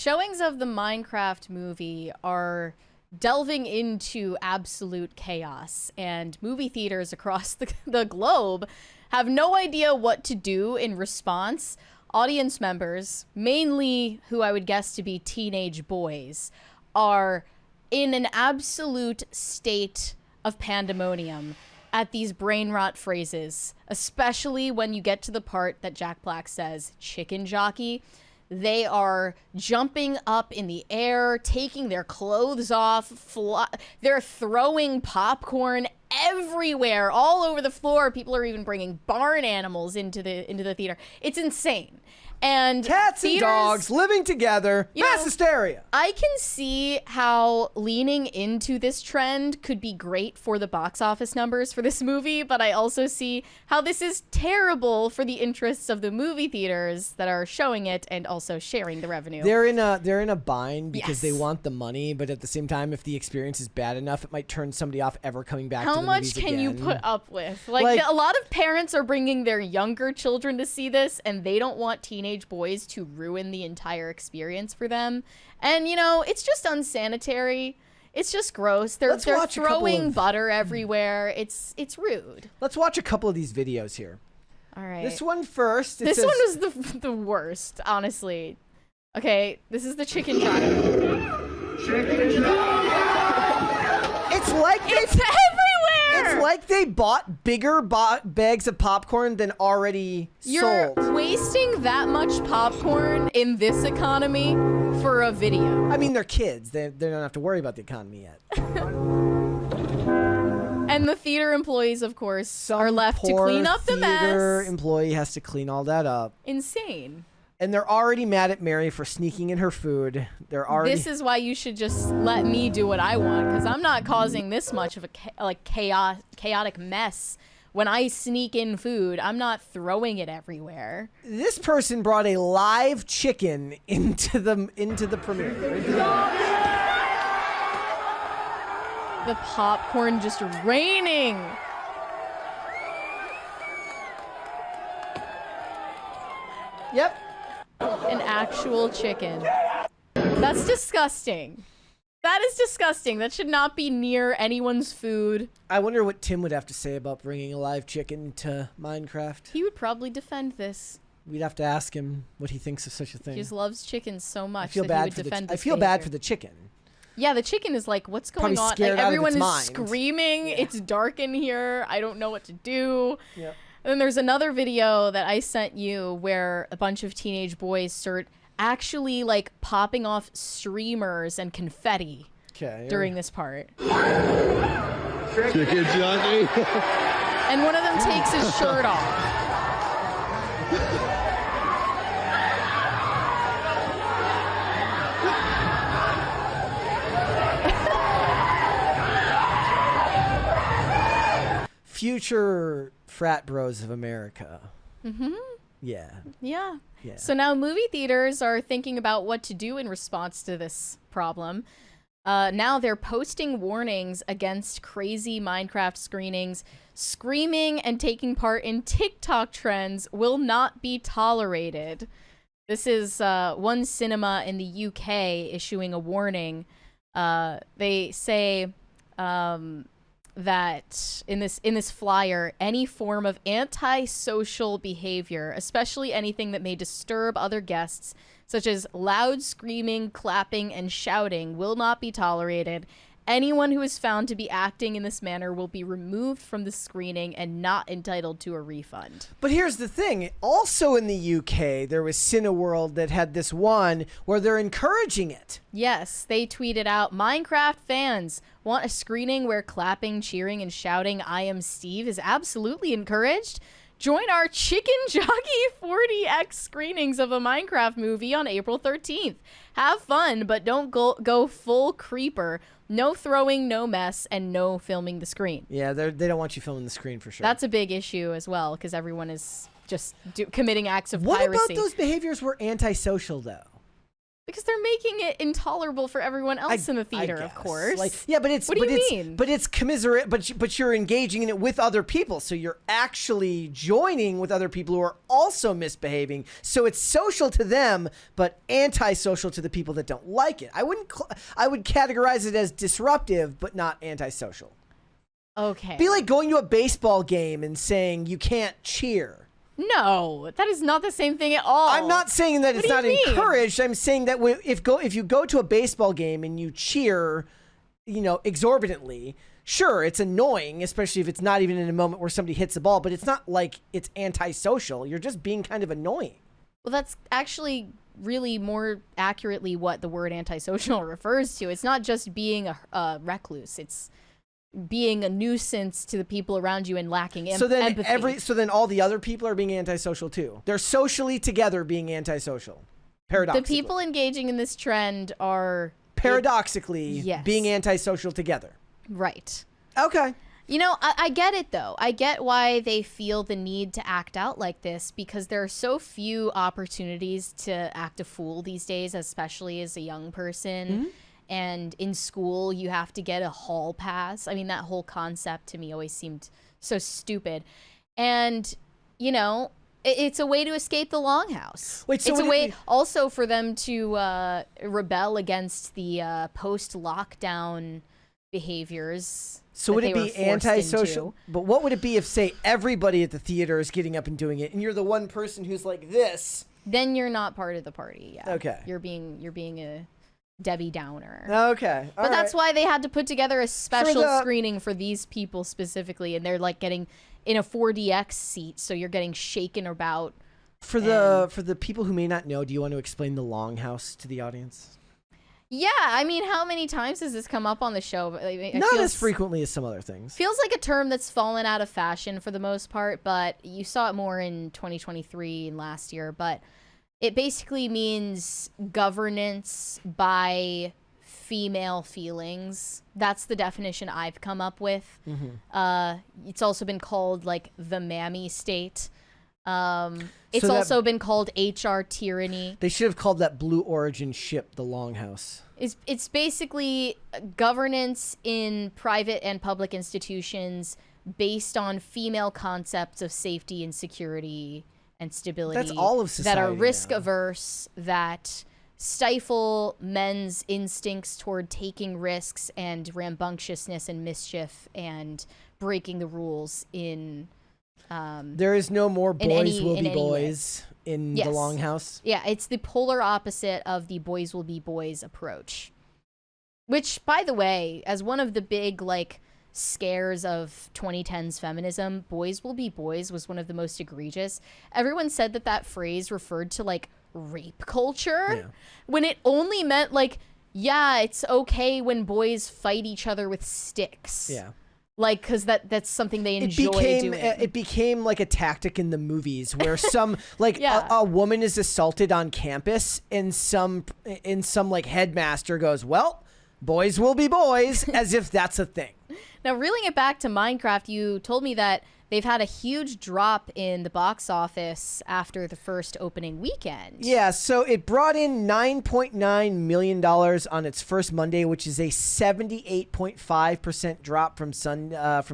Showings of the Minecraft movie are delving into absolute chaos, and movie theaters across the globe have no idea what to do in response. Audience members, mainly who I would guess to be teenage boys, are in an absolute state of pandemonium at these brain rot phrases, especially when you get to the part that Jack Black says, chicken jockey. They are jumping up in the air, taking their clothes off, they're throwing popcorn everywhere, all over the floor. People are even bringing barn animals into the theater. It's insane. And cats and dogs living together, mass hysteria. I can see how leaning into this trend could be great for the box office numbers for this movie, but I also see how this is terrible for the interests of the movie theaters that are showing it and also sharing the revenue. They're in a bind because they want the money, but at the same time, if the experience is bad enough, it might turn somebody off ever coming back to the movies again. How much can you put up with? Like a lot of parents are bringing their younger children to see this, and they don't want teenage boys to ruin the entire experience for them. And you know, it's just unsanitary. It's just gross. They're throwing butter everywhere. It's rude. Let's watch a couple of these videos here. All right. This one first. This one was the worst, honestly. Okay, this is the chicken jockey. Chicken jockey. It's like it's everywhere. It's like they bought bigger bags of popcorn than already sold. You're wasting that much popcorn in this economy for a video. I mean, they're kids. They don't have to worry about the economy yet. And the theater employees, of course, are left to clean up the mess. Theater employee has to clean all that up. Insane. And they're already mad at Mary for sneaking in her food. This is why you should just let me do what I want, because I'm not causing this much of a chaotic mess. When I sneak in food, I'm not throwing it everywhere. This person brought a live chicken into the premiere. The popcorn just raining. Yep. An actual chicken. That's disgusting. That is disgusting. That should not be near anyone's food. I wonder what Tim would have to say about bringing a live chicken to Minecraft. He would probably defend this. We'd have to ask him what he thinks of such a thing. He just loves chickens so much I feel bad for the chicken. Yeah, the chicken is like, what's going on? Like, everyone is screaming. Yeah. It's dark in here. I don't know what to do. Yep. And then there's another video that I sent you where a bunch of teenage boys start actually like popping off streamers and confetti during this part. Chicken jockey. And one of them takes his shirt off. Future frat bros of America. Mm-hmm. Yeah. Yeah. So now movie theaters are thinking about what to do in response to this problem. Now they're posting warnings against crazy Minecraft screenings. Screaming and taking part in TikTok trends will not be tolerated. This is one cinema in the UK issuing a warning. They say that in this flyer, any form of antisocial behavior, especially anything that may disturb other guests, such as loud screaming, clapping, and shouting, will not be tolerated. Anyone who is found to be acting in this manner will be removed from the screening and not entitled to a refund. But here's the thing. Also in the UK, there was Cineworld that had this one where they're encouraging it. Yes, they tweeted out, Minecraft fans want a screening where clapping, cheering, and shouting "I am Steve" is absolutely encouraged. Join our Chicken Jockey 40x screenings of a Minecraft movie on April 13th. Have fun, but don't go full creeper. No throwing, no mess, and no filming the screen. Yeah, they don't want you filming the screen for sure. That's a big issue as well, because everyone is just committing acts of piracy. piracy. What about those behaviors were antisocial, though? Because they're making it intolerable for everyone else in the theater, of course. Like, yeah, but it's what do you mean? But it's commiserate. But you're engaging in it with other people, so you're actually joining with other people who are also misbehaving. So it's social to them, but antisocial to the people that don't like it. I would categorize it as disruptive, but not antisocial. Okay. Be like going to a baseball game and saying you can't cheer. No, that is not the same thing at all. I'm not saying that it's not encouraged. I'm saying that if you go to a baseball game and you cheer, exorbitantly, sure, it's annoying, especially if it's not even in a moment where somebody hits the ball, but it's not like it's antisocial. You're just being kind of annoying. Well, that's actually really more accurately what the word antisocial refers to. It's not just being a recluse. It's being a nuisance to the people around you and lacking empathy. So then all the other people are being antisocial too. They're socially together being antisocial. Paradoxically. The people engaging in this trend are paradoxically being antisocial together. Right. Okay. I get it though. I get why they feel the need to act out like this, because there are so few opportunities to act a fool these days, especially as a young person. Mm-hmm. And in school, you have to get a hall pass. I mean, that whole concept to me always seemed so stupid. And, it's a way to escape the longhouse. Wait, so it's a way also for them to rebel against the post-lockdown behaviors. So would it be antisocial? But what would it be if, say, everybody at the theater is getting up and doing it, and you're the one person who's like this? Then you're not part of the party. Yeah. Okay. You're being a Debbie Downer. Okay. But that's why they had to put together a special screening for these people specifically, and they're like getting in a 4DX seat, so you're getting shaken about. For the people who may not know, do you want to explain the Longhouse to the audience? Yeah, I mean, how many times has this come up on the show? Not as frequently as some other things. Feels like a term that's fallen out of fashion for the most part, but you saw it more in 2023 and last year, but it basically means governance by female feelings. That's the definition I've come up with. Mm-hmm. It's also been called like the mammy state. It's also been called HR tyranny. They should have called that Blue Origin ship the Longhouse. It's basically governance in private and public institutions based on female concepts of safety and security and stability. That's all of society that are risk now. Averse, that stifle men's instincts toward taking risks and rambunctiousness and mischief and breaking the rules in there is no more boys will be boys in the Longhouse. Yeah, it's the polar opposite of the boys will be boys approach. Which, by the way, as one of the big scares of 2010s feminism, boys will be boys was one of the most egregious. Everyone said that phrase referred to rape culture, when it only meant it's okay when boys fight each other with sticks. Yeah. Because that's something they enjoy doing. It became like a tactic in the movies where some a woman is assaulted on campus and some headmaster goes, well, boys will be boys, as if that's a thing. Now, reeling it back to Minecraft, you told me that they've had a huge drop in the box office after the first opening weekend. Yeah, so it brought in $9.9 million on its first Monday, which is a 78.5% drop from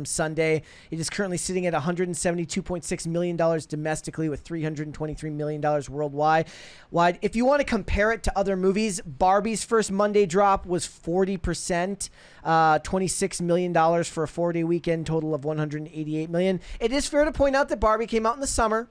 Sunday. It is currently sitting at $172.6 million domestically with $323 million worldwide. If you want to compare it to other movies, Barbie's first Monday drop was 40%, $26 million for a 4-day weekend, total of $188 million. It is fair to point out that Barbie came out in the summer.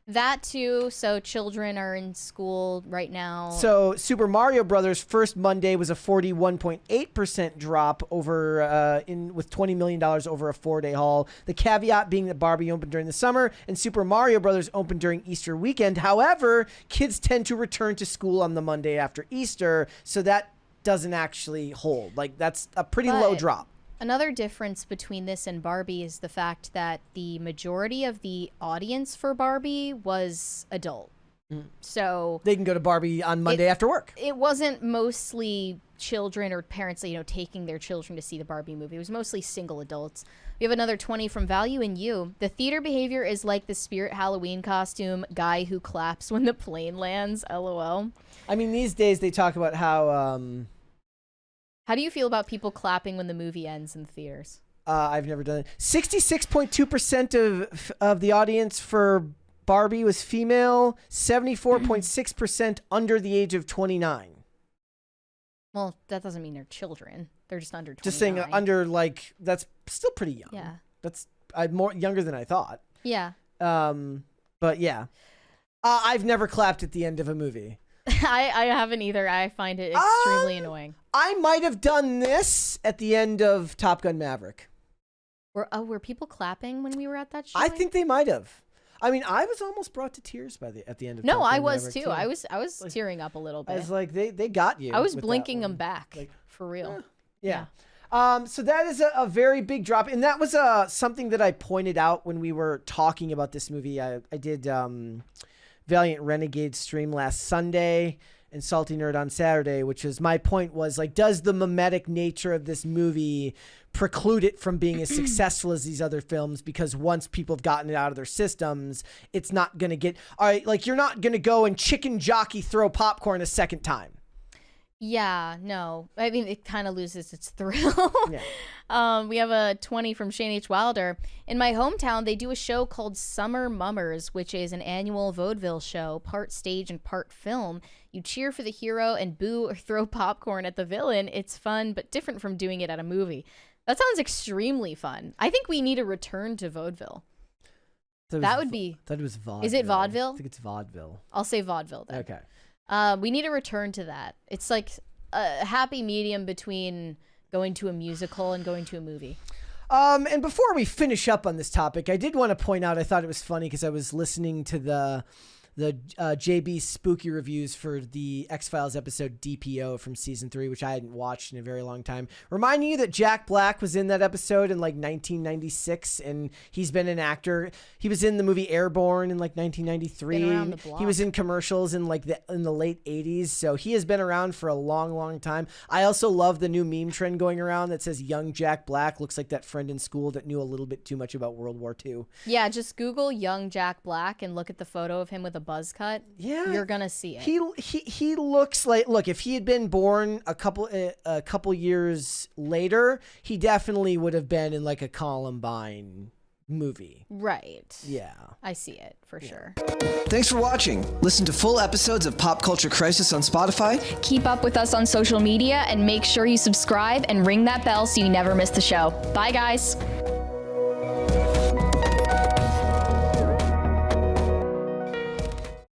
That too, so children are in school right now. So Super Mario Brothers' first Monday was a 41.8% drop over with $20 million over a 4-day haul. The caveat being that Barbie opened during the summer and Super Mario Brothers opened during Easter weekend. However, kids tend to return to school on the Monday after Easter, so that doesn't actually hold. That's a pretty low drop. Another difference between this and Barbie is the fact that the majority of the audience for Barbie was adult. So they can go to Barbie on Monday after work. It wasn't mostly children or parents, taking their children to see the Barbie movie. It was mostly single adults. We have another 20 from Value in You. The theater behavior is like the Spirit Halloween costume guy who claps when the plane lands. LOL. I mean, these days they talk about how... How do you feel about people clapping when the movie ends in theaters? I've never done it. 66.2% of the audience for Barbie was female. 74.6% under the age of 29. Well, that doesn't mean they're children. They're just under 29. Just saying under, like, that's still pretty young. Yeah. That's more younger than I thought. Yeah. But yeah. I've never clapped at the end of a movie. I haven't either. I find it extremely annoying. I might have done this at the end of Top Gun Maverick. Were people clapping when we were at that show? I think they might have. I mean, I was almost brought to tears at the end of Top Gun I was Maverick, too. I was like, tearing up a little bit. I was like, they got you. I was blinking them back, like, for real. Yeah. So that is a very big drop. And that was something that I pointed out when we were talking about this movie. I did Valiant Renegade stream last Sunday and Salty Nerd on Saturday, which is my point was, like, does the mimetic nature of this movie preclude it from being as successful as these other films? Because once people have gotten it out of their systems, it's not going to get, all right, like, you're not going to go and chicken jockey throw popcorn a second time. Yeah, no. I mean, it kind of loses its thrill. Yeah. We have a 20 from Shane H. Wilder. In my hometown, they do a show called Summer Mummers, which is an annual vaudeville show, part stage and part film. You cheer for the hero and boo or throw popcorn at the villain. It's fun, but different from doing it at a movie. That sounds extremely fun. I think we need a return to vaudeville. That would be... That was vaudeville. Is it vaudeville? I think it's vaudeville. I'll say vaudeville then. Okay. We need a return to that. It's like a happy medium between going to a musical and going to a movie. And before we finish up on this topic, I did want to point out, I thought it was funny because I was listening to the JB spooky reviews for the X-Files episode DPO from season 3, which I hadn't watched in a very long time. Reminding you that Jack Black was in that episode in like 1996, and he's been an actor. He was in the movie Airborne in like 1993. Been around the block. He was in commercials in like in the late 80s, so he has been around for a long, long time. I also love the new meme trend going around that says young Jack Black looks like that friend in school that knew a little bit too much about World War II. Yeah, just Google young Jack Black and look at the photo of him with a buzz cut. Yeah, you're gonna see it. He looks like, look, if he had been born a couple years later, he definitely would have been in like a Columbine movie. Right. Yeah. I see it for sure. Thanks for watching. Listen to full episodes of Pop Culture Crisis on Spotify. Keep up with us on social media and make sure you subscribe and ring that bell so you never miss the show. Bye, guys.